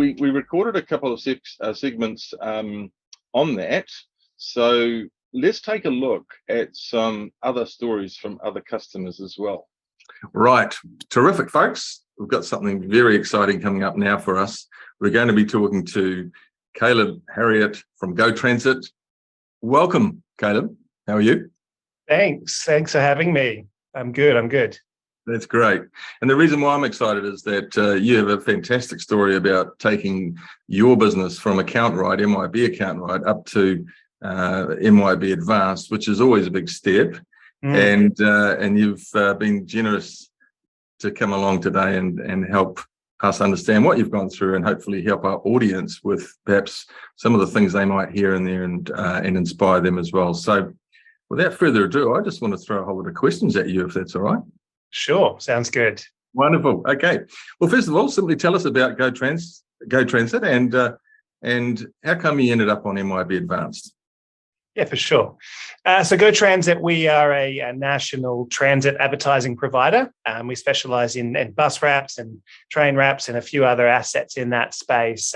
we recorded a couple of segments on that. So let's take a look at some other stories from other customers as well. Right. Terrific, folks. We've got something very exciting coming up now for us. We're going to be talking to Caleb Harriott from Go Transit. Welcome, Caleb. How are you? Thanks for having me. I'm good. That's great. And the reason why I'm excited is that you have a fantastic story about taking your business from account write, MYOB account write, up to MYOB Advanced, which is always a big step. And you've been generous to come along today and help us understand what you've gone through, and hopefully help our audience with perhaps some of the things they might hear in there and inspire them as well. So without further ado, I just want to throw a whole lot of questions at you, if that's all right. Sure, sounds good. Wonderful. Okay. Well, first of all, simply tell us about Go Transit and how come you ended up on MYOB Advanced? Yeah, for sure. So Go Transit, we are a national transit advertising provider. We specialise in bus wraps and train wraps and a few other assets in that space.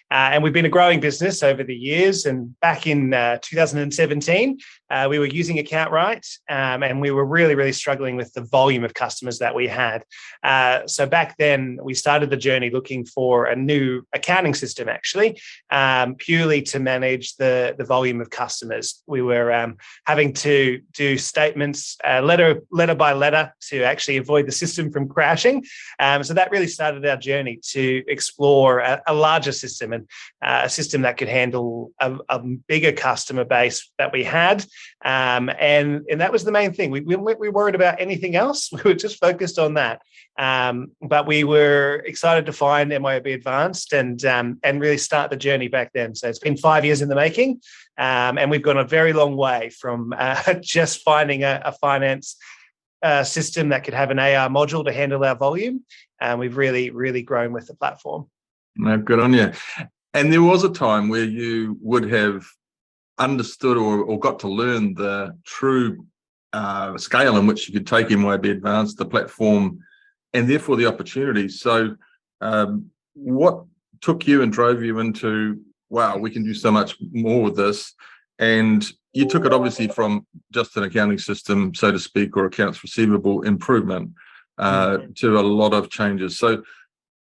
And we've been a growing business over the years. And back in 2017, we were using account write, and we were really struggling with the volume of customers that we had. So back then, we started the journey looking for a new accounting system, actually, purely to manage the volume of customers. We were having to do statements letter by letter to actually avoid the system from crashing. So that really started our journey to explore a larger system, and a system that could handle a bigger customer base that we had. And that was the main thing. We weren't worried about anything else. We were just focused on that. But we were excited to find MYOB Advanced and really start the journey back then. So it's been 5 years in the making, and we've gone a very long way from just finding a finance system that could have an AR module to handle our volume. We've really grown with the platform. No, good on you. And there was a time where you would have understood or got to learn the true scale in which you could take MYOB Advanced, the platform, and therefore the opportunities. So what took you and drove you into, wow, we can do so much more with this? And you took it obviously from just an accounting system, so to speak, or accounts receivable improvement to a lot of changes. So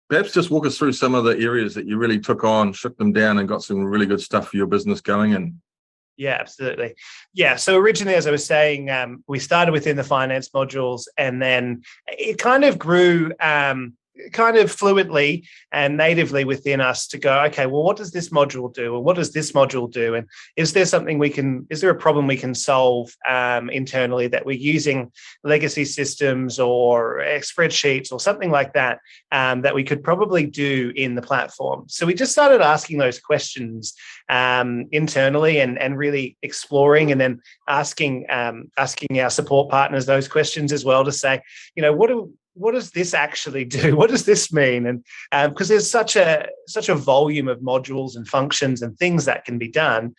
perhaps just walk us through some of the areas that you really took on, shook them down, and got some really good stuff for your business going in. Yeah, absolutely. Yeah. So originally, as I was saying, we started within the finance modules, and then it kind of grew kind of fluently and natively within us to go, okay, well, what does this module do? Or what does this module do? And is there a problem we can solve internally that we're using legacy systems or spreadsheets or something like that, that we could probably do in the platform? So we just started asking those questions internally and really exploring, and then asking our support partners those questions as well to say, what does this actually do? What does this mean? And because there's such a volume of modules and functions and things that can be done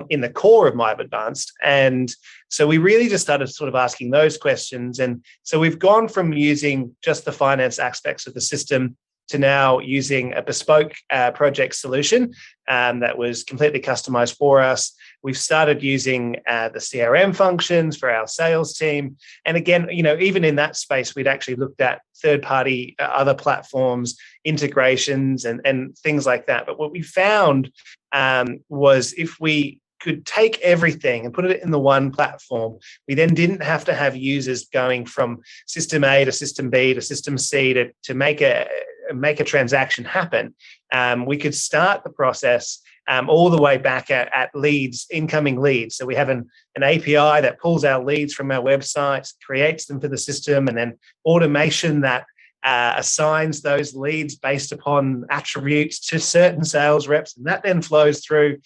in the core of MYOB Advanced. And so we really just started sort of asking those questions. And so we've gone from using just the finance aspects of the system to now using a bespoke project solution that was completely customized for us. We've started using the CRM functions for our sales team. And again, even in that space, we'd actually looked at third-party other platforms, integrations, and things like that. But what we found was if we could take everything and put it in the one platform, we then didn't have to have users going from system A to system B to system C to make a transaction happen. We could start the process all the way back at leads, incoming leads. So we have an API that pulls our leads from our website, creates them for the system, and then automation that assigns those leads based upon attributes to certain sales reps, and that then flows through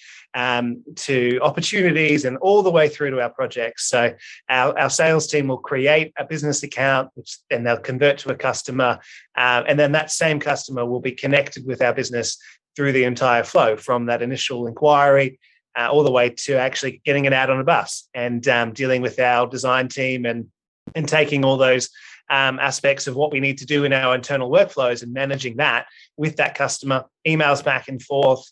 to opportunities and all the way through to our projects. So our sales team will create a business account, which then they'll convert to a customer, and then that same customer will be connected with our business through the entire flow, from that initial inquiry all the way to actually getting it out on a bus and dealing with our design team and taking all those aspects of what we need to do in our internal workflows and managing that with that customer, emails back and forth,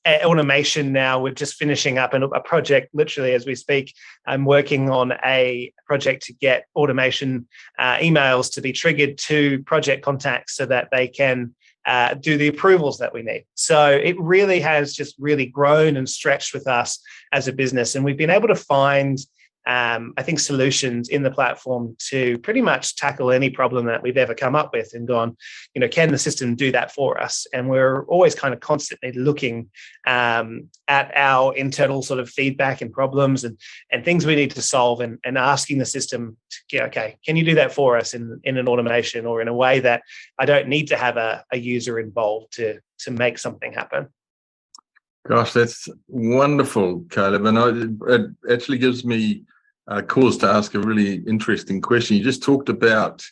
automation. Now we're just finishing up a project literally as we speak. I'm working on a project to get automation emails to be triggered to project contacts so that they can do the approvals that we need. So it really has just really grown and stretched with us as a business. And we've been able to find, I think, solutions in the platform to pretty much tackle any problem that we've ever come up with and gone, can the system do that for us? And we're always kind of constantly looking at our internal sort of feedback and problems and things we need to solve and asking the system, okay, can you do that for us in an automation or in a way that I don't need to have a user involved to make something happen? Gosh, that's wonderful, Caleb. And it actually gives me cause to ask a really interesting question. You just talked about,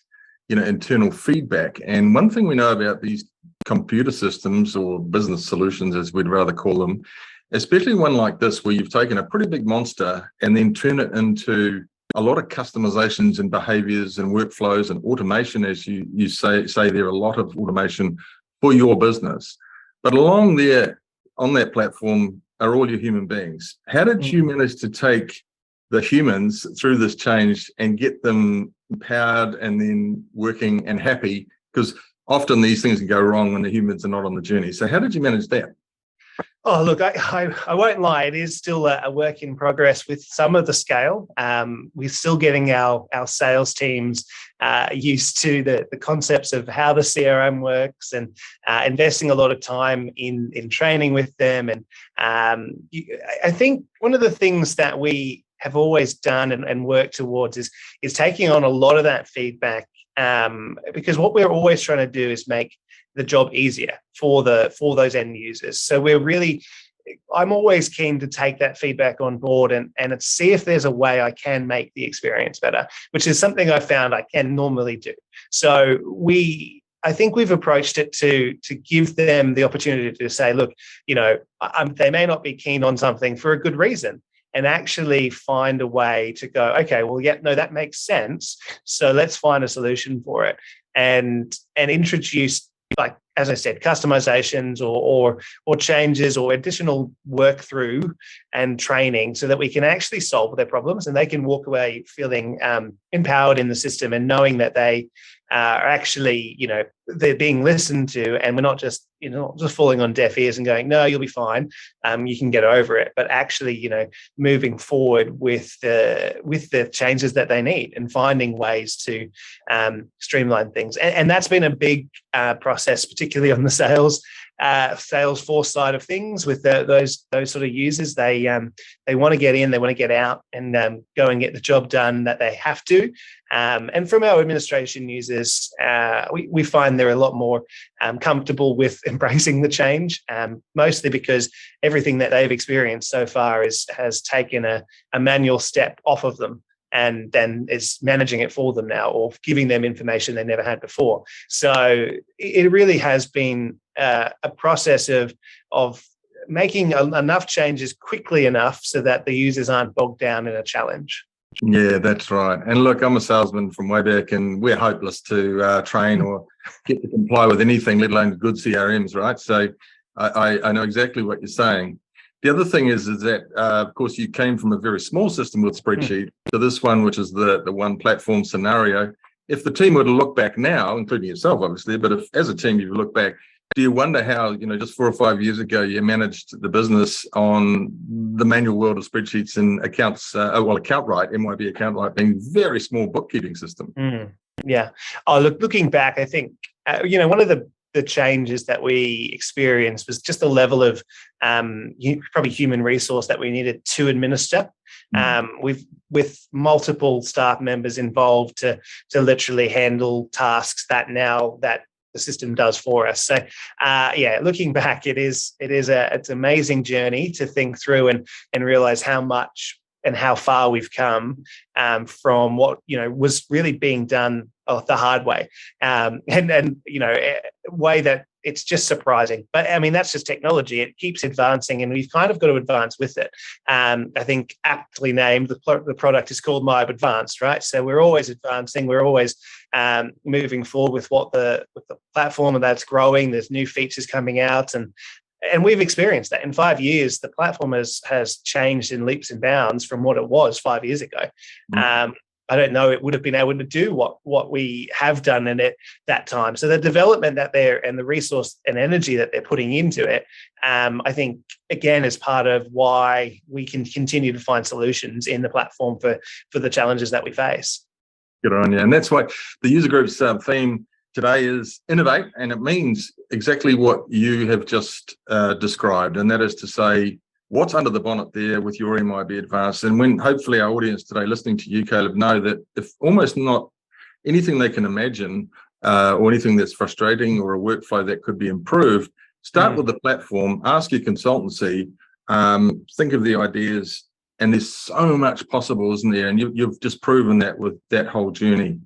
internal feedback. And one thing we know about these computer systems or business solutions, as we'd rather call them, especially one like this, where you've taken a pretty big monster and then turn it into a lot of customizations and behaviors and workflows and automation, as you say there are a lot of automation for your business. But along there, on that platform, are all your human beings. How did you manage to take the humans through this change and get them empowered and then working and happy? Because often these things can go wrong when the humans are not on the journey. So how did you manage that? Oh, look, I won't lie. It is still a work in progress with some of the scale. We're still getting our sales teams used to the concepts of how the CRM works and investing a lot of time in training with them. And I think one of the things that we have always done and worked towards is taking on a lot of that feedback, because what we're always trying to do is make the job easier for those end users. So I'm always keen to take that feedback on board and see if there's a way I can make the experience better, which is something I found I can normally do. So I think we've approached it to give them the opportunity to say, look, they may not be keen on something for a good reason, and actually find a way to go, okay, well, yeah, no, that makes sense. So let's find a solution for it and introduce, like, as I said, customizations or changes or additional work through and training so that we can actually solve their problems and they can walk away feeling empowered in the system and knowing that they are actually, they're being listened to, and we're not just falling on deaf ears and going, no, you'll be fine, you can get over it, but actually, moving forward with the changes that they need and finding ways to streamline things. And that's been a big process, particularly on the Salesforce side of things with those sort of users. They want to get in, they want to get out and go and get the job done that they have to. And from our administration users, we find they're a lot more comfortable with embracing the change, mostly because everything that they've experienced so far has taken a manual step off of them and then is managing it for them now or giving them information they never had before. So it really has been a process of making enough changes quickly enough so that the users aren't bogged down in a challenge. Yeah, that's right. And look, I'm a salesman from way back, and we're hopeless to train or get to comply with anything, let alone good CRMs, right? So I know exactly what you're saying. The other thing is that, of course, you came from a very small system with spreadsheet to this one, which is the one platform scenario. If the team were to look back now, including yourself, obviously, but if as a team you look back, do you wonder how, just 4 or 5 years ago, you managed the business on the manual world of spreadsheets and accounts, MYOB Account Right being very small bookkeeping system? Yeah. Oh, looking back, I think, one of the changes that we experienced was just the level of probably human resource that we needed to administer. With multiple staff members involved to literally handle tasks that the system does for us. So, looking back, it's an amazing journey to think through and realize how much and how far we've come from what was really being done the hard way, and a way that it's just surprising. But I mean, that's just technology. It keeps advancing, and we've kind of got to advance with it. I think aptly named, the product is called MYOB Advanced, right? So we're always advancing. We're always moving forward with the platform, and that's growing. There's new features coming out, and we've experienced that. In 5 years, the platform has changed in leaps and bounds from what it was 5 years ago. I don't know it would have been able to do what we have done in it that time. So the development and the resource and energy that they're putting into it, I think, again, is part of why we can continue to find solutions in the platform for the challenges that we face. Good on you. And that's why the user group's theme today is innovate, and it means exactly what you have just described, and that is to say, what's under the bonnet there with your MYOB Advanced. And when hopefully our audience today listening to you, Caleb, know that if almost not anything they can imagine or anything that's frustrating or a workflow that could be improved, start with the platform, ask your consultancy, think of the ideas, and there's so much possible, isn't there? And you've just proven that with that whole journey.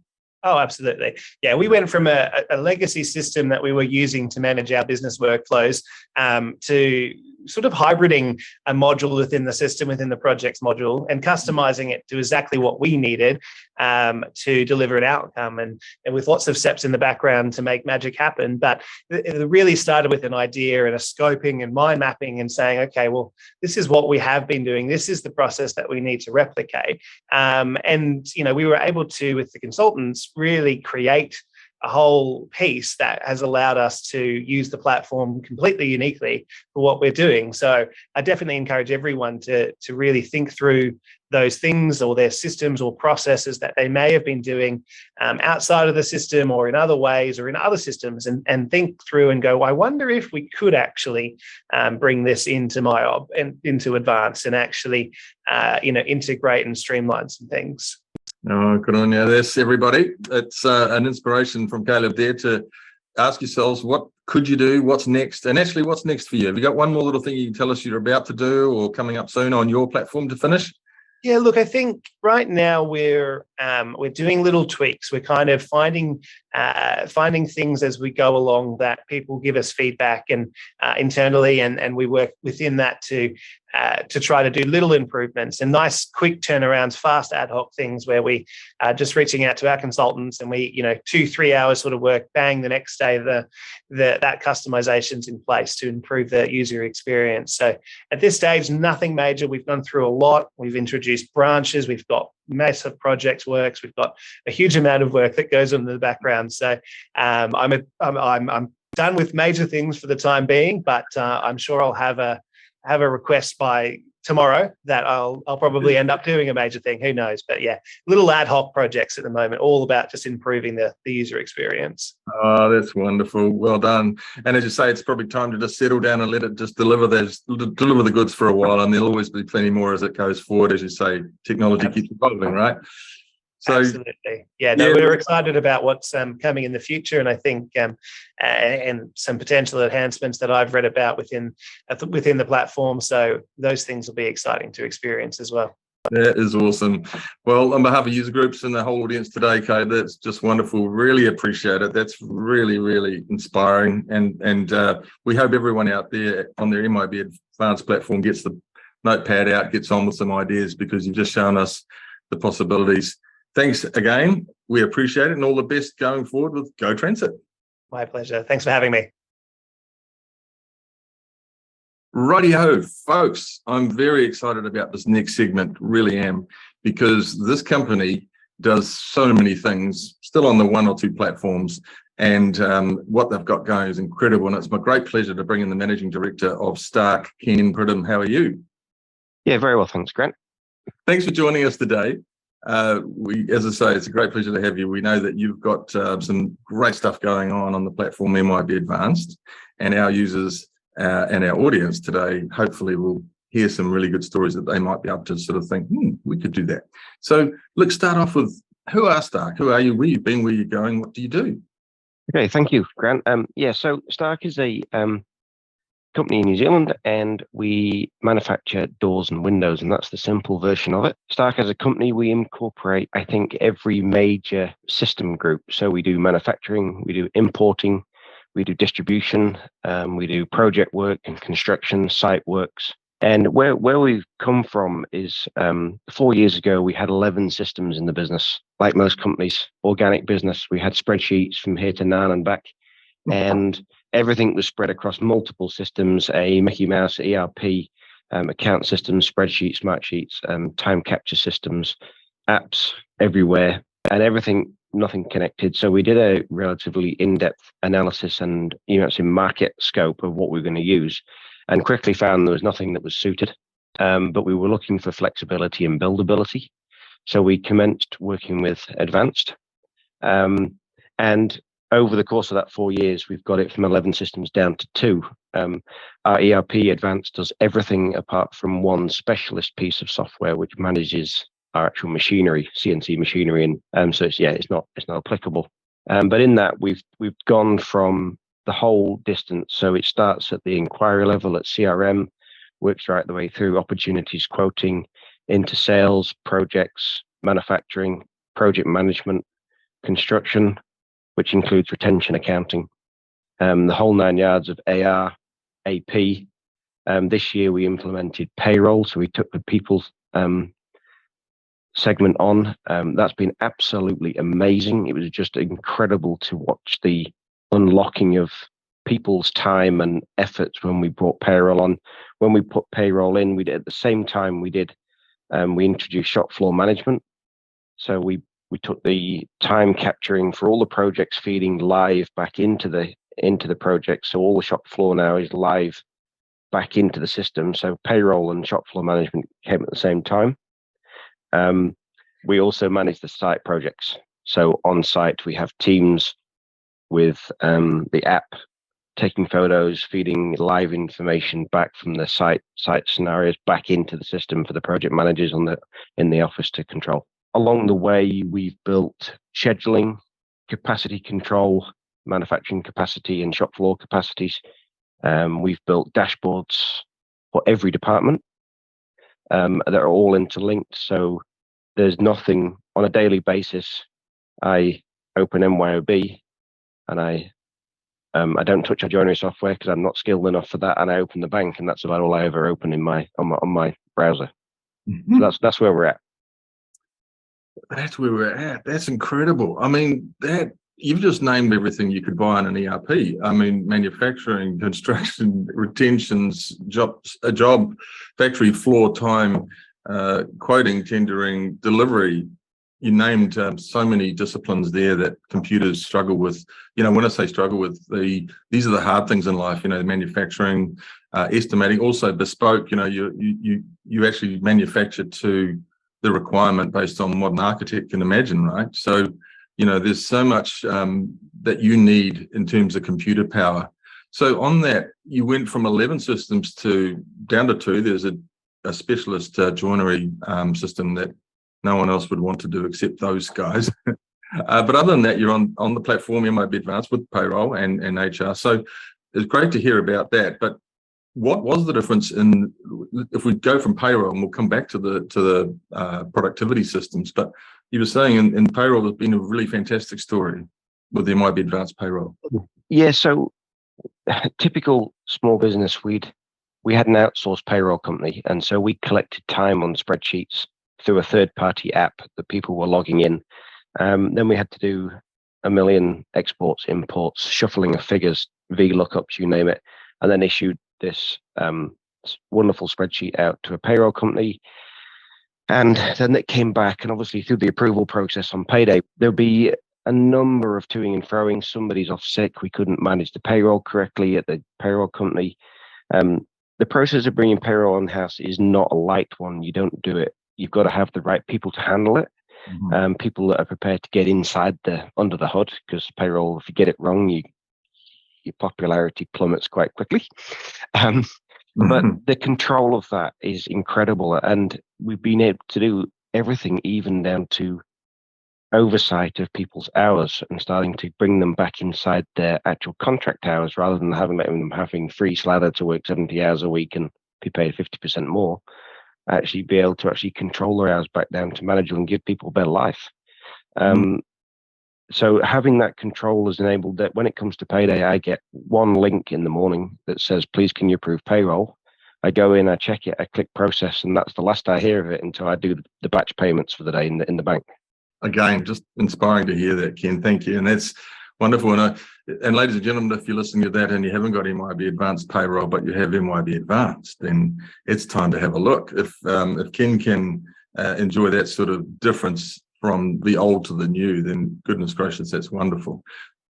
Oh, absolutely. Yeah, we went from a legacy system that we were using to manage our business workflows to sort of hybriding a module within the system, within the projects module, and customizing it to exactly what we needed to deliver an outcome, and with lots of steps in the background to make magic happen. But it really started with an idea and a scoping and mind mapping and saying, okay, well, this is what we have been doing. This is the process that we need to replicate. And, we were able to, with the consultants, really create a whole piece that has allowed us to use the platform completely uniquely for what we're doing. So I definitely encourage everyone to really think through those things or their systems or processes that they may have been doing outside of the system or in other ways or in other systems, and think through and go, I wonder if we could actually bring this into MYOB and into Advanced and actually integrate and streamline some things. Oh, good on you. That's everybody. It's an inspiration from Caleb there to ask yourselves, what could you do? What's next? And actually, what's next for you? Have you got one more little thing you can tell us you're about to do or coming up soon on your platform to finish? Yeah, look, I think right now we're doing little tweaks. We're kind of finding things as we go along that people give us feedback and internally, and we work within that to try to do little improvements and nice quick turnarounds, fast ad hoc things where we are just reaching out to our consultants and we 2-3 hours sort of work, bang, the next day that customization's in place to improve the user experience. So at this stage, nothing major. We've gone through a lot. We've introduced branches. We've got massive project works. We've got a huge amount of work that goes on in the background. So I'm done with major things for the time being, but I'm sure I'll have a request by tomorrow that I'll probably end up doing a major thing. Who knows? But yeah, little ad hoc projects at the moment, all about just improving the user experience. Oh, that's wonderful. Well done. And as you say, it's probably time to just settle down and let it just deliver the goods for a while. And there'll always be plenty more as it goes forward. As you say, technology keeps evolving, right? So, absolutely. Yeah, we're excited about what's coming in the future. And I think and some potential enhancements that I've read about within the platform. So those things will be exciting to experience as well. That is awesome. Well, on behalf of user groups and the whole audience today, Kay, that's just wonderful. Really appreciate it. That's really, really inspiring. And we hope everyone out there on their MYOB Advanced platform gets the notepad out, gets on with some ideas, because you've just shown us the possibilities. Thanks again. We appreciate it, and all the best going forward with Go Transit. My pleasure. Thanks for having me. Righty-ho, folks. I'm very excited about this next segment, really am, because this company does so many things, still on the 1 or 2 platforms, and what they've got going is incredible. And it's my great pleasure to bring in the Managing Director of Stark, Ken Pridham. How are you? Yeah, very well, thanks, Grant. Thanks for joining us today. As I say, it's a great pleasure to have you. We know that you've got some great stuff going on the platform MYOB Advanced, and our users and our audience today hopefully will hear some really good stories that they might be able to sort of think, we could do that. So let's start off with, who are Stark? Who are you? Where you've been? Where you're going? What do you do? Okay, thank you, Grant. So Stark is a company in New Zealand, and we manufacture doors and windows, and that's the simple version of it. Stark as a company, we incorporate, I think, every major system group. So we do manufacturing, we do importing, we do distribution, we do project work and construction, site works. And where we've come from is 4 years ago, we had 11 systems in the business. Like most companies, organic business, we had spreadsheets from here to Nan and back. And everything was spread across multiple systems, a Mickey Mouse ERP, account systems, spreadsheets, smart sheets, time capture systems, apps everywhere, and everything, nothing connected. So we did a relatively in-depth analysis and it's in market scope of what we were going to use, and quickly found there was nothing that was suited. But we were looking for flexibility and buildability. So we commenced working with Advanced. And over the course of that 4 years, we've got it from 11 systems down to 2. Our ERP Advanced does everything apart from one specialist piece of software which manages our actual machinery, CNC machinery, and so it's not applicable. But in that, we've gone from the whole distance. So it starts at the inquiry level at CRM, works right the way through opportunities quoting, into sales, projects, manufacturing, project management, construction, which includes retention accounting, the whole 9 yards of AR, AP. This year we implemented payroll, so we took the people segment on. That's been absolutely amazing. It was just incredible to watch the unlocking of people's time and efforts when we brought payroll on. When we put payroll in, we did at the same time we introduced shop floor management. So we took the time capturing for all the projects feeding live back into the project. So all the shop floor now is live back into the system. So payroll and shop floor management came at the same time. We also manage the site projects. So on site, we have teams with the app taking photos, feeding live information back from the site scenarios back into the system for the project managers in the office to control. Along the way, we've built scheduling, capacity control, manufacturing capacity, and shop floor capacities. We've built dashboards for every department that are all interlinked. So there's nothing on a daily basis. I open MYOB and I don't touch our joinery software because I'm not skilled enough for that, and I open the bank, and that's about all I ever open on my browser. Mm-hmm. So that's where we're at. That's where we're at. That's incredible. I mean, that you've just named everything you could buy on an ERP. I mean, manufacturing, construction, retentions, job, factory floor time, quoting, tendering, delivery. You named so many disciplines there that computers struggle with. When I say struggle with, these are the hard things in life. Manufacturing, estimating, also bespoke. You actually manufacture to the requirement based on what an architect can imagine, right? So, there's so much that you need in terms of computer power. So on that, you went from 11 systems down to 2. There's a specialist joinery system that no one else would want to do except those guys. But other than that, you're on the platform, MYOB Advanced with payroll and HR. So it's great to hear about that. But what was the difference if we go from payroll, and we'll come back to the productivity systems, but you were saying in payroll has been a really fantastic story with the MYOB Advanced payroll. Yeah, so typical small business, we had an outsourced payroll company, and so we collected time on spreadsheets through a third-party app that people were logging in. Then we had to do a million exports, imports, shuffling of figures, VLOOKUPs, you name it, and then issued this wonderful spreadsheet out to a payroll company. And then it came back, and obviously through the approval process on payday, there'll be a number of toing and froing. Somebody's off sick. We couldn't manage the payroll correctly at the payroll company. The process of bringing payroll in-house is not a light one. You don't do it. You've got to have the right people to handle it. Mm-hmm. People that are prepared to get under the hood, because payroll, if you get it wrong, your popularity plummets quite quickly. But the control of that is incredible, and we've been able to do everything, even down to oversight of people's hours and starting to bring them back inside their actual contract hours, rather than having free slather to work 70 hours a week and be paid 50% more. Actually be able to actually control their hours back down to manageable and give people a better life. So having that control has enabled that when it comes to payday, I get one link in the morning that says, please, can you approve payroll? I go in, I check it, I click process, and that's the last I hear of it until I do the batch payments for the day in the bank. Again, just inspiring to hear that, Ken. Thank you. And that's wonderful. And ladies and gentlemen, if you're listening to that and you haven't got MYOB Advanced Payroll, but you have MYOB Advanced, then it's time to have a look. If Ken can enjoy that sort of difference from the old to the new, then goodness gracious, that's wonderful.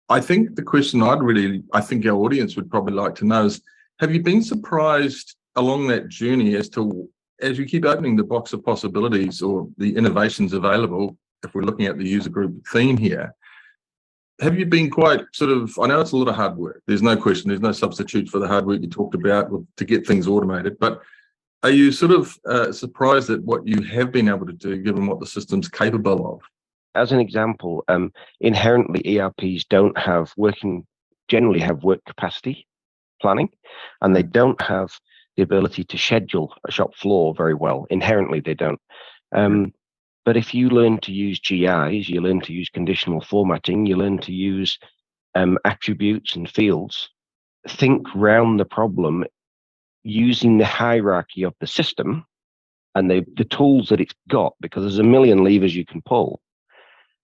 I think the question I think our audience would probably like to know is, have you been surprised along that journey as you keep opening the box of possibilities or the innovations available, if we're looking at the user group theme here, have you been quite sort of, I know it's a lot of hard work, there's no question, there's no substitute for the hard work you talked about to get things automated, but are you sort of surprised at what you have been able to do given what the system's capable of? As an example, inherently ERPs generally have work capacity planning, and they don't have the ability to schedule a shop floor very well. Inherently, they don't. But if you learn to use GIs, you learn to use conditional formatting, you learn to use attributes and fields, think round the problem using the hierarchy of the system and the tools that it's got, because there's a million levers you can pull,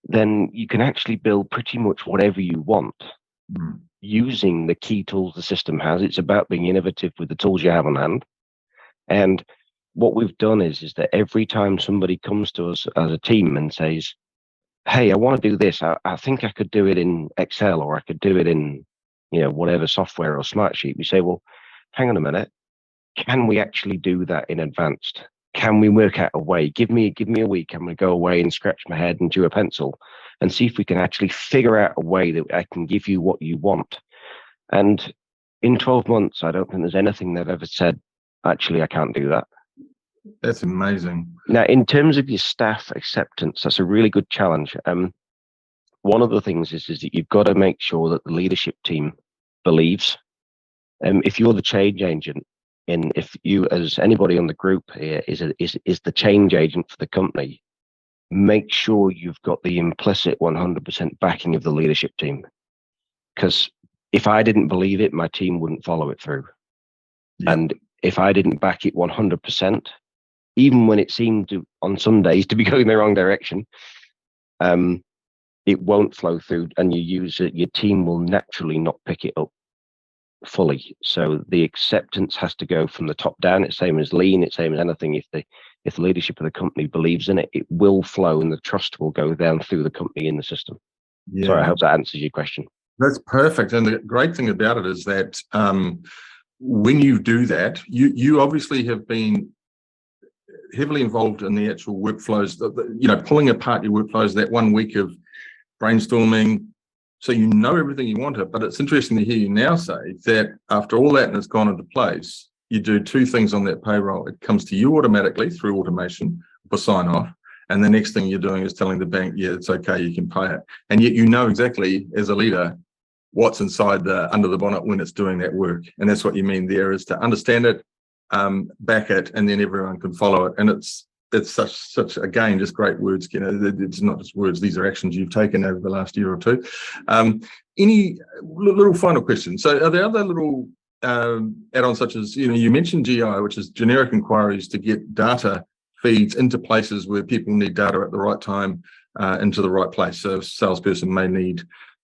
then you can actually build pretty much whatever you want using the key tools the system has. It's about being innovative with the tools you have on hand. And what we've done is that every time somebody comes to us as a team and says, hey, I want to do this, I think I could do it in Excel, or I could do it in, whatever software or Smartsheet, we say, well, hang on a minute, can we actually do that in Advanced? Can we work out a way? Give me a week. I'm going to go away and scratch my head and do a pencil and see if we can actually figure out a way that I can give you what you want. And in 12 months, I don't think there's anything they've ever said, actually, I can't do that. That's amazing. Now, in terms of your staff acceptance, that's a really good challenge. One of the things is that you've got to make sure that the leadership team believes. If you're the change agent, and if you, as anybody on the group here, is the change agent for the company, make sure you've got the implicit 100% backing of the leadership team. Because if I didn't believe it, my team wouldn't follow it through. Yeah. And if I didn't back it 100%, even when it seemed to, on some days, to be going the wrong direction, it won't flow through, and your team will naturally not pick it up fully. So the acceptance has to go from the top down. It's same as lean, it's same as anything. If the leadership of the company believes in it, it will flow, and the trust will go down through the company in the system. Yeah. So I hope that answers your question. That's perfect. And the great thing about it is that when you do that, you obviously have been heavily involved in the actual workflows, pulling apart your workflows, that 1 week of brainstorming, so you know everything you want it. But it's interesting to hear you now say that after all that and it's gone into place, you do two things on that payroll. It comes to you automatically through automation for sign off. And the next thing you're doing is telling the bank, yeah, it's okay, you can pay it. And yet you know exactly as a leader what's inside under the bonnet when it's doing that work. And that's what you mean there, is to understand it, back it, and then everyone can follow it. And it's such again, just great words. It's not just words, these are actions you've taken over the last year or two. Any little final questions? So are there other little add-ons such as, you mentioned GI, which is generic inquiries to get data feeds into places where people need data at the right time, into the right place. So a salesperson may need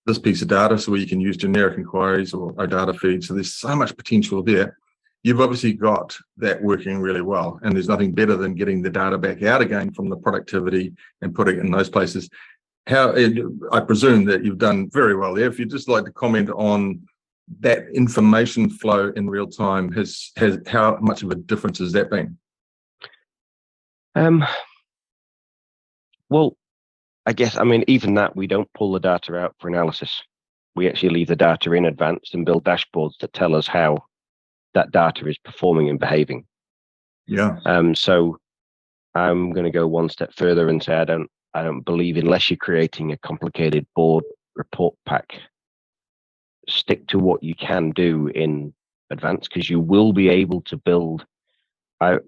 this piece of data, so you can use generic inquiries or data feeds. So there's so much potential there. You've obviously got that working really well, and there's nothing better than getting the data back out again from the productivity and putting it in those places. I presume that you've done very well there. If you'd just like to comment on that information flow in real time, has how much of a difference has that been? Well, I guess, even that, we don't pull the data out for analysis. We actually leave the data in Advanced and build dashboards that tell us how that data is performing and behaving. Yeah. So I'm going to go one step further and say I don't believe, unless you're creating a complicated board report pack, stick to what you can do in Advanced, because you will be able to build. I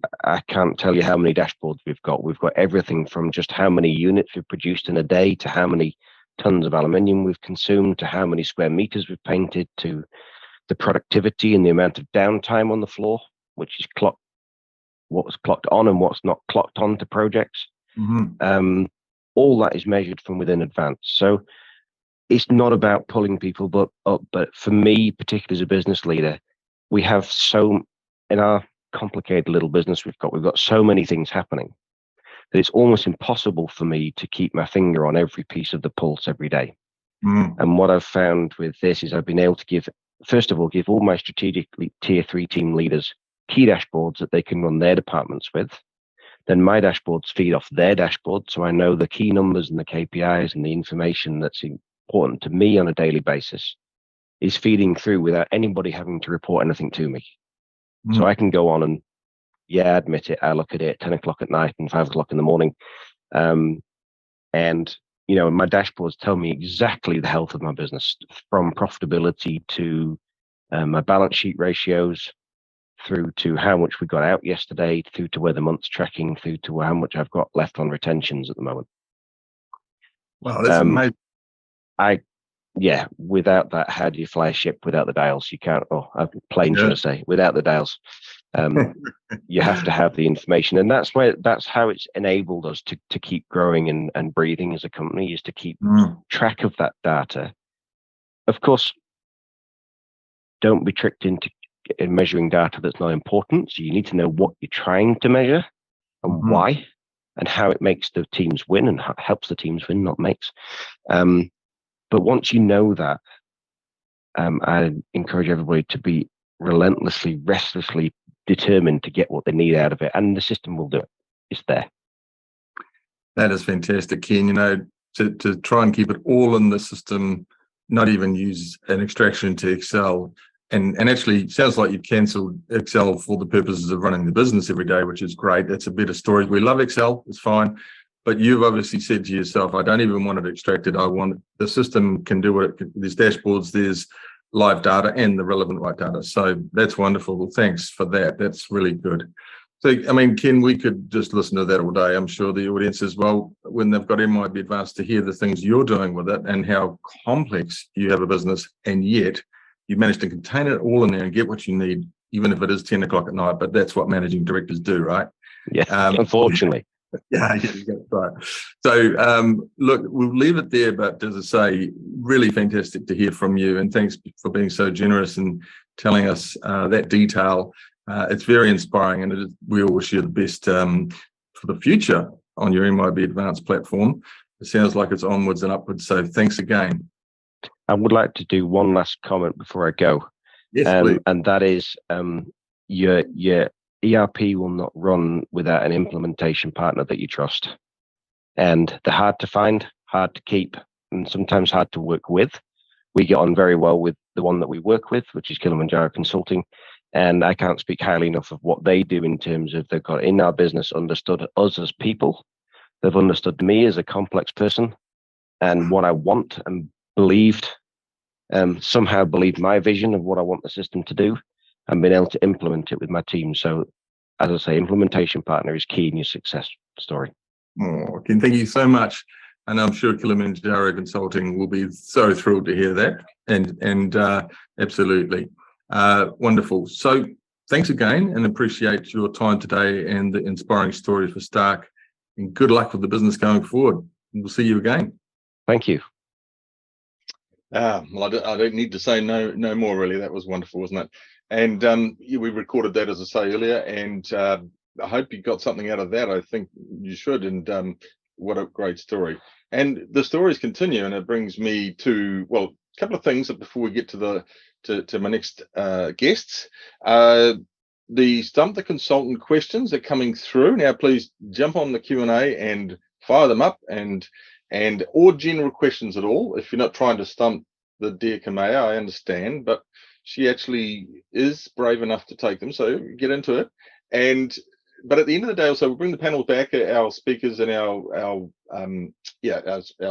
can't tell you how many dashboards we've got. We've got everything from just how many units we've produced in a day to how many tons of aluminium we've consumed, to how many square meters we've painted, to the productivity and the amount of downtime on the floor, which is clocked, what was clocked on and what's not clocked on to projects. All that is measured from within Advance. So it's not about pulling people up, but for me, particularly as a business leader, we have in our complicated little business we've got so many things happening that it's almost impossible for me to keep my finger on every piece of the pulse every day. And what I've found with this is I've been able to give all my strategically tier 3 team leaders key dashboards that they can run their departments with. Then my dashboards feed off their dashboard, so I know the key numbers and the KPIs and the information that's important to me on a daily basis is feeding through without anybody having to report anything to me. So I can go on and, admit it, I look at it at 10 o'clock at night and 5 o'clock in the morning. And, my dashboards tell me exactly the health of my business, from profitability to my balance sheet ratios, through to how much we got out yesterday, through to where the month's tracking, through to how much I've got left on retentions at the moment. Wow, that's amazing. Without that, how do you fly a ship without the dials? You can't, a plane, should I say, without the dials. You have to have the information. And that's how it's enabled us to keep growing and breathing as a company, is to keep track of that data. Of course, don't be tricked into measuring data that's not important. So you need to know what you're trying to measure and why, and how it makes the teams win and helps the teams win, not makes. But once you know that, I encourage everybody to be relentlessly, restlessly determined to get what they need out of it, and the system will do it. It's there. That is fantastic, Ken. To try and keep it all in the system, not even use an extraction into Excel, and actually sounds like you've cancelled Excel for the purposes of running the business every day, which is great. That's a better story. We love Excel, it's fine. But you've obviously said to yourself, I don't even want it extracted. I want the system can do what it can. There's dashboards, there's live data and the relevant right data. So that's wonderful. Well, thanks for that. That's really good. So, Ken, we could just listen to that all day. I'm sure the audience as well, when they've got MYOB Advanced, to hear the things you're doing with it and how complex you have a business, and yet you manage to contain it all in there and get what you need, even if it is 10 o'clock at night. But that's what managing directors do, right? Yeah, unfortunately. Yeah, right. So, look, we'll leave it there. But as I say, really fantastic to hear from you, and thanks for being so generous and telling us that detail. It's very inspiring, and we all wish you the best for the future on your MYOB Advanced platform. It sounds like it's onwards and upwards. So, thanks again. I would like to do one last comment before I go. Yes, please. And that is, your ERP will not run without an implementation partner that you trust. And they're hard to find, hard to keep, and sometimes hard to work with. We get on very well with the one that we work with, which is Kilimanjaro Consulting. And I can't speak highly enough of what they do in terms of they've got in our business, understood us as people. They've understood me as a complex person and what I want, and somehow believed my vision of what I want the system to do, and been able to implement it with my team. So, as I say, implementation partner is key in your success story. Oh, Ken, thank you so much. And I'm sure Kilimanjaro Consulting will be so thrilled to hear that. And absolutely. Wonderful. So thanks again, and appreciate your time today and the inspiring story for Stark. And good luck with the business going forward. We'll see you again. Thank you. Well, I don't need to say no more, really. That was wonderful, wasn't it? And we recorded that, as I say earlier, and I hope you got something out of that. I think you should, and what a great story. And the stories continue, and it brings me to, well, a couple of things before we get to my next guests. The Stump the Consultant questions are coming through. Now, please jump on the Q&A and fire them up, and or general questions at all. If you're not trying to stump the dear Kamea, I understand, but she actually is brave enough to take them, so get into it. But at the end of the day, also, we'll bring the panel back, our speakers and our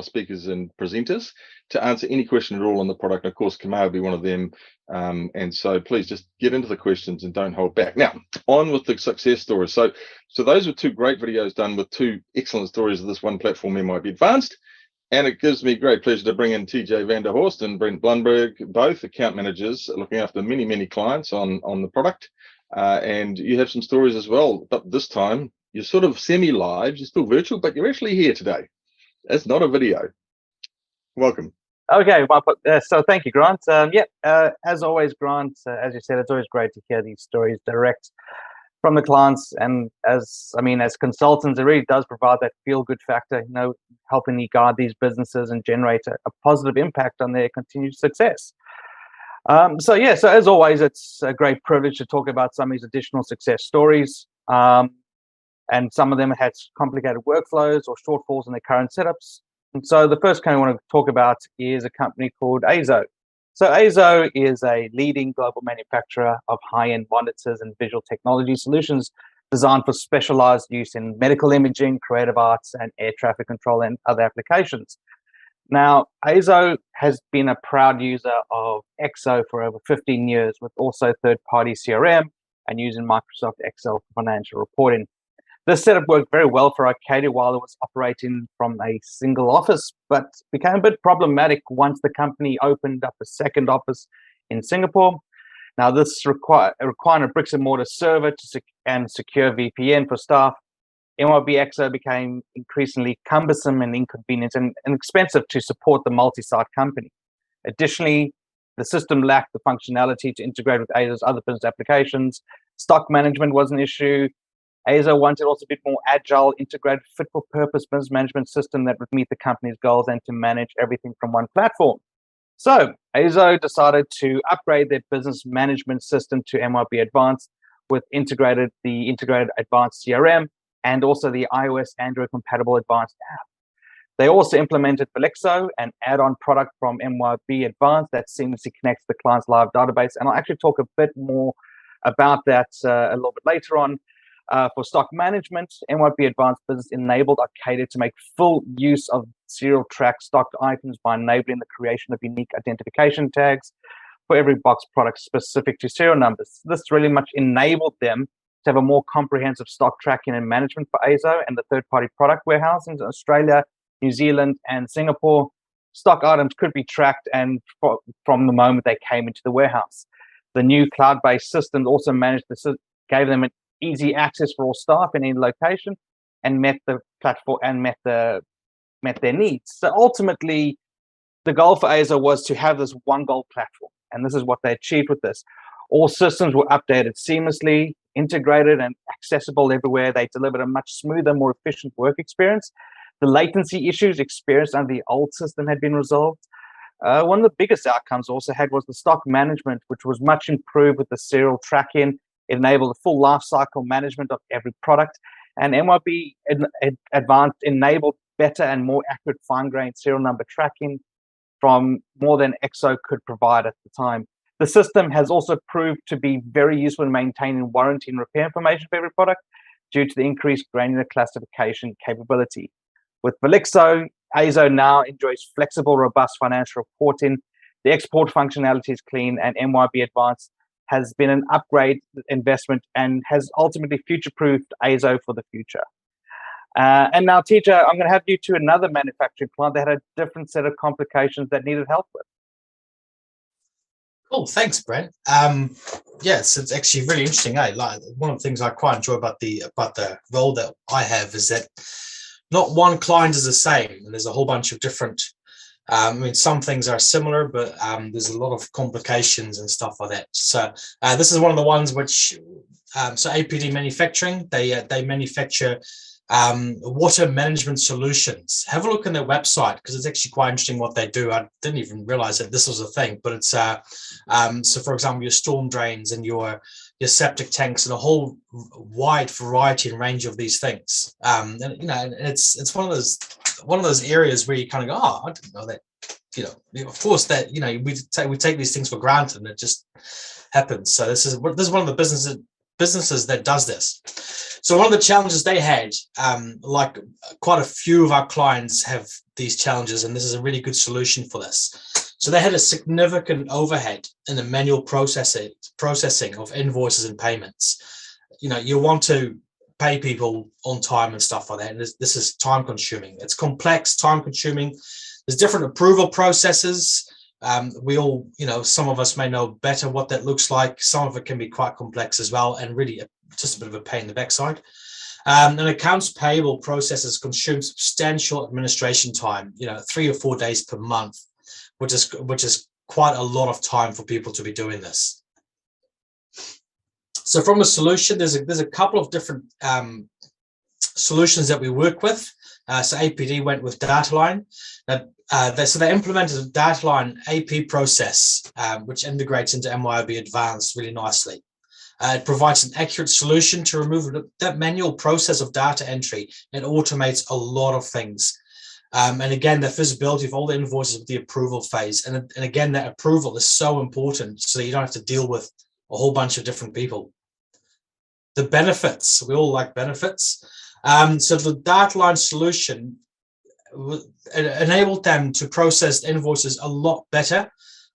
speakers and presenters, to answer any question at all on the product. And of course, Kamea will be one of them. And so please just get into the questions and don't hold back. Now, on with the success stories. So those were two great videos done with two excellent stories of this one platform, MYOB Advanced. And it gives me great pleasure to bring in TJ van der Horst and Brent Blunberg, both account managers looking after many clients on the product. And you have some stories as well, but this time you're sort of semi-live, you're still virtual, but you're actually here today. It's not a video. Welcome. Okay, well, so thank you, Grant. As always, Grant, as you said, it's always great to hear these stories direct from the clients. And as consultants, it really does provide that feel-good factor, helping you guide these businesses and generate a positive impact on their continued success. So as always, it's a great privilege to talk about some of these additional success stories. And some of them had complicated workflows or shortfalls in their current setups. And so the first kind I want to talk about is a company called EIZO. So EIZO is a leading global manufacturer of high-end monitors and visual technology solutions designed for specialized use in medical imaging, creative arts, and air traffic control and other applications. Now, EIZO has been a proud user of EIZO for over 15 years, with also third-party CRM and using Microsoft Excel for financial reporting. This setup worked very well for Arcadia while it was operating from a single office, but became a bit problematic once the company opened up a second office in Singapore. Now, this requiring a bricks and mortar server and secure VPN for staff, MYOB EIZO became increasingly cumbersome and inconvenient and expensive to support the multi-site company. Additionally, the system lacked the functionality to integrate with EIZO's other business applications. Stock management was an issue. EIZO wanted also a bit more agile, integrated, fit-for-purpose business management system that would meet the company's goals and to manage everything from one platform. So EIZO decided to upgrade their business management system to MYOB Advanced with the integrated Advanced CRM and also the iOS Android compatible Advanced app. They also implemented EIZO, an add-on product from MYOB Advanced that seamlessly connects the client's live database. And I'll actually talk a bit more about that a little bit later on. For stock management, MYOB Advanced Business enabled Arcadia to make full use of serial track stock items by enabling the creation of unique identification tags for every box product specific to serial numbers. This really much enabled them to have a more comprehensive stock tracking and management for EIZO and the third-party product warehouse in Australia, New Zealand, and Singapore. Stock items could be tracked and from the moment they came into the warehouse. The new cloud-based system also gave them an easy access for all staff in any location and met the platform and met their needs. So ultimately, the goal for EIZO was to have this one goal platform, and this is what they achieved with this. All systems were updated seamlessly, integrated, and accessible everywhere. They delivered a much smoother, more efficient work experience. The latency issues experienced under the old system had been resolved. One of the biggest outcomes also had was the stock management, which was much improved with the serial tracking. It enabled the full life cycle management of every product, and MYOB Advanced enabled better and more accurate fine-grained serial number tracking from more than EIZO could provide at the time. The system has also proved to be very useful in maintaining warranty and repair information for every product due to the increased granular classification capability. With EIZO now enjoys flexible, robust financial reporting. The export functionality is clean, and MYOB Advanced has been an upgrade investment and has ultimately future-proofed EIZO for the future. And now, TJ, I'm going to have you to another manufacturing client that had a different set of complications that needed help with. Cool, thanks, Brent. Yes, it's actually really interesting. Like one of the things I quite enjoy about the role that I have is that not one client is the same, and there's a whole bunch of different. Some things are similar, but there's a lot of complications and stuff like that. So this is one of the ones which, so APD Manufacturing, they manufacture water management solutions. Have a look on their website because it's actually quite interesting what they do. I didn't even realize that this was a thing, but it's so for example, your storm drains and your septic tanks and a whole wide variety and range of these things. And it's one of those areas where you kind of go, oh, I didn't know that. Of course that we take these things for granted and it just happens. So this is one of the businesses that does this. So one of the challenges they had, like quite a few of our clients have these challenges, and this is a really good solution for this. So they had a significant overhead in the manual processing of invoices and payments. You want to pay people on time and stuff like that. And this is time consuming. It's complex, time consuming. There's different approval processes. We all, some of us may know better what that looks like. Some of it can be quite complex as well, and really just a bit of a pain in the backside. And accounts payable processes consume substantial administration time, 3 or 4 days per month, which is quite a lot of time for people to be doing this. So from a solution, there's a couple of different solutions that we work with. So APD went with DataLine. So they implemented a DataLine AP process, which integrates into MYOB Advanced really nicely. It provides an accurate solution to remove that manual process of data entry. It automates a lot of things. And again, the visibility of all the invoices of the approval phase. And again, that approval is so important, so you don't have to deal with a whole bunch of different people. The benefits, we all like benefits. So the DataLine solution enabled them to process invoices a lot better,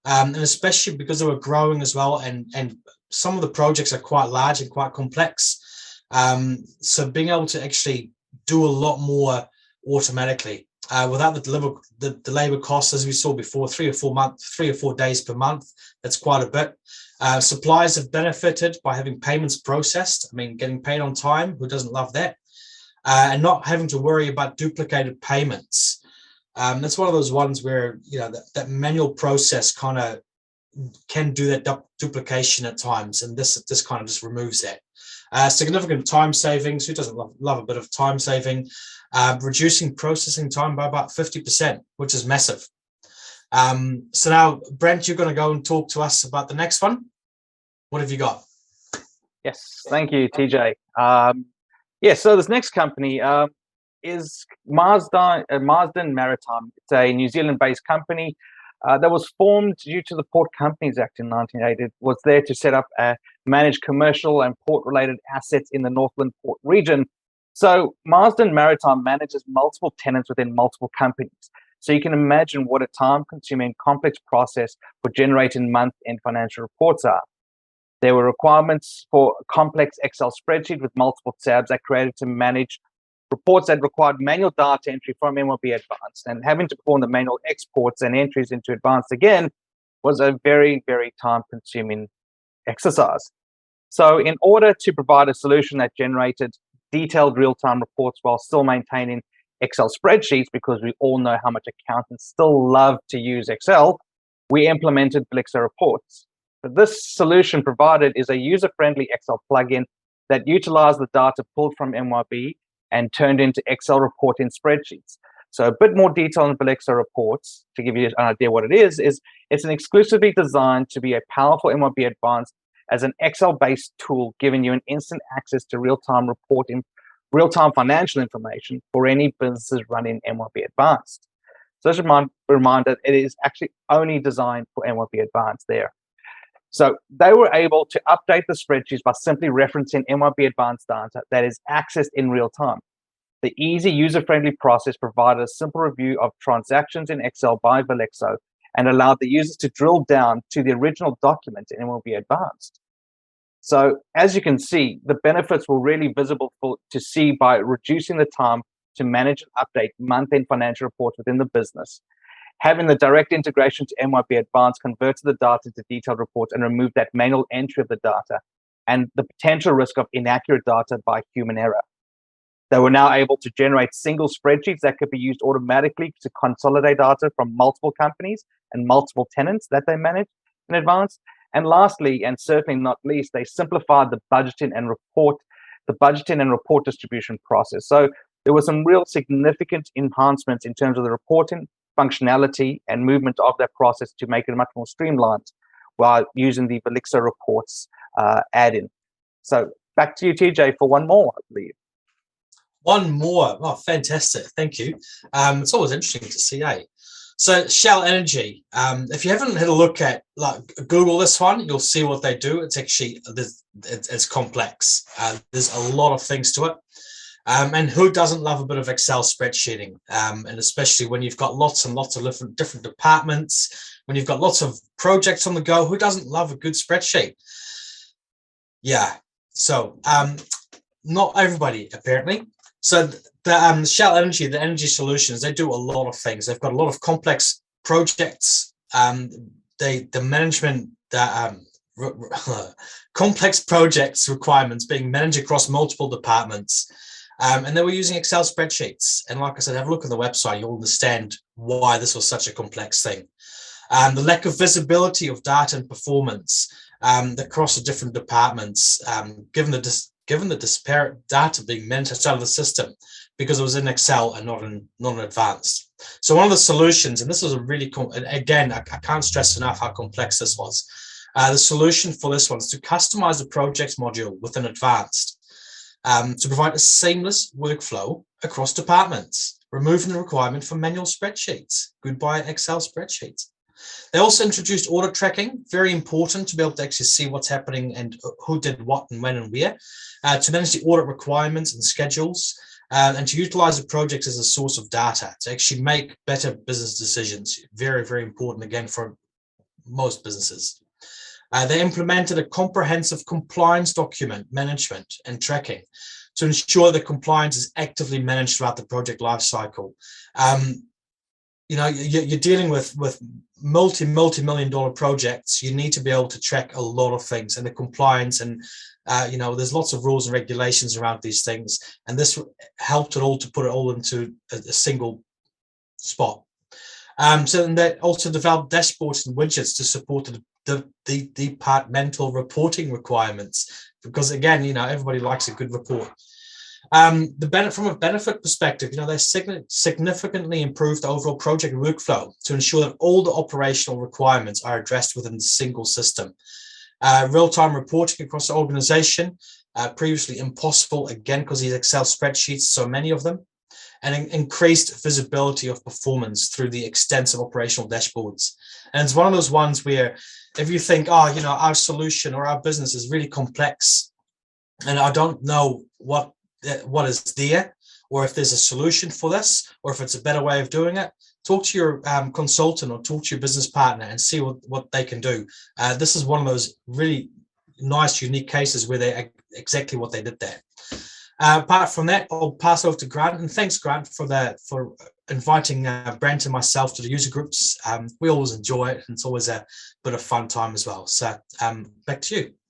and especially because they were growing as well, and some of the projects are quite large and quite complex. So being able to actually do a lot more automatically without the labor costs, as we saw before, 3 or 4 days per month. That's quite a bit. Suppliers have benefited by having payments processed. I mean, getting paid on time. Who doesn't love that? And not having to worry about duplicated payments. That's one of those ones where that manual process kind of can do that duplication at times, and this kind of just removes that. Significant time savings. Who doesn't love a bit of time saving? Reducing processing time by about 50%, which is massive. So now, Brent, you're going to go and talk to us about the next one. What have you got? Yes, thank you, TJ. So this next company is Marsden Maritime. It's a New Zealand-based company that was formed due to the Port Companies Act in 1980. It was there to set up manage commercial and port-related assets in the Northland Port region. So Marsden Maritime manages multiple tenants within multiple companies. So you can imagine what a time-consuming and complex process for generating month-end financial reports are. There were requirements for a complex Excel spreadsheet with multiple tabs that created to manage reports that required manual data entry from MYOB Advanced, and having to perform the manual exports and entries into Advanced again was a very, very time-consuming exercise. So in order to provide a solution that generated detailed real-time reports while still maintaining Excel spreadsheets, because we all know how much accountants still love to use Excel, we implemented Belixo reports. But this solution provided is a user-friendly Excel plugin that utilized the data pulled from MYOB and turned into Excel reporting spreadsheets. So a bit more detail on Belixo reports, to give you an idea what it is it's an exclusively designed to be a powerful MYOB Advanced as an Excel-based tool, giving you an instant access to real-time reporting, real-time financial information for any businesses running MYOB Advanced. So just a reminder, it is actually only designed for MYOB Advanced there. So they were able to update the spreadsheets by simply referencing MYOB Advanced data that is accessed in real time. The easy user-friendly process provided a simple review of transactions in Excel by Belixo and allowed the users to drill down to the original document in MYOB Advanced. So as you can see, the benefits were really visible to see by reducing the time to manage and update month-end financial reports within the business. Having the direct integration to MYOB Advanced converted the data into detailed reports and removed that manual entry of the data and the potential risk of inaccurate data by human error. They were now able to generate single spreadsheets that could be used automatically to consolidate data from multiple companies and multiple tenants that they manage in advance. And lastly, and certainly not least, they simplified the budgeting and report distribution process. So there were some real significant enhancements in terms of the reporting functionality and movement of that process to make it much more streamlined while using the Belixo reports add-in. So back to you, TJ, for one more, I believe. One more. Oh, fantastic. Thank you. It's always interesting to see, eh? So Shell Energy, if you haven't had a look at, Google this one, you'll see what they do. It's actually, it's complex. There's a lot of things to it. And who doesn't love a bit of Excel spreadsheeting? And especially when you've got lots and lots of different departments, when you've got lots of projects on the go, who doesn't love a good spreadsheet? Yeah. So not everybody apparently. So the Shell Energy, the energy solutions, they do a lot of things. They've got a lot of complex projects. The management, complex projects requirements being managed across multiple departments. And they were using Excel spreadsheets. And like I said, have a look on the website. You'll understand why this was such a complex thing. The lack of visibility of data and performance across the different departments, given the disparate data being managed outside of the system, because it was in Excel and not in advanced. So one of the solutions, and this was a really, again, I can't stress enough how complex this was. The solution for this one is to customize the projects module within advanced to provide a seamless workflow across departments, removing the requirement for manual spreadsheets. Goodbye Excel spreadsheets. They also introduced audit tracking, very important to be able to actually see what's happening and who did what and when and where, to manage the audit requirements and schedules, and to utilize the projects as a source of data to actually make better business decisions. Very, very important, again, for most businesses. They implemented a comprehensive compliance document management and tracking to ensure that compliance is actively managed throughout the project lifecycle. You know, you're dealing with multi-million dollar projects. You need to be able to track a lot of things, and the compliance, and you know, there's lots of rules and regulations around these things, and this helped it all to put it all into a single spot. So they also developed dashboards and widgets to support the departmental reporting requirements, because again, you know, everybody likes a good report. From a benefit perspective, you know, they significantly improved the overall project workflow to ensure that all the operational requirements are addressed within the single system. Real-time reporting across the organization, previously impossible, again, because these Excel spreadsheets, so many of them, and increased visibility of performance through the extensive operational dashboards. And it's one of those ones where if you think, oh, you know, our solution or our business is really complex, and I don't know what is there, or if there's a solution for this, or if it's a better way of doing it, talk to your consultant or talk to your business partner and see what they can do. This is one of those really nice, unique cases where they exactly what they did there. Apart from that, I'll pass over to Grant, and thanks, Grant, for inviting Brent and myself to the user groups. We always enjoy it, and it's always a bit of fun time as well. So back to you.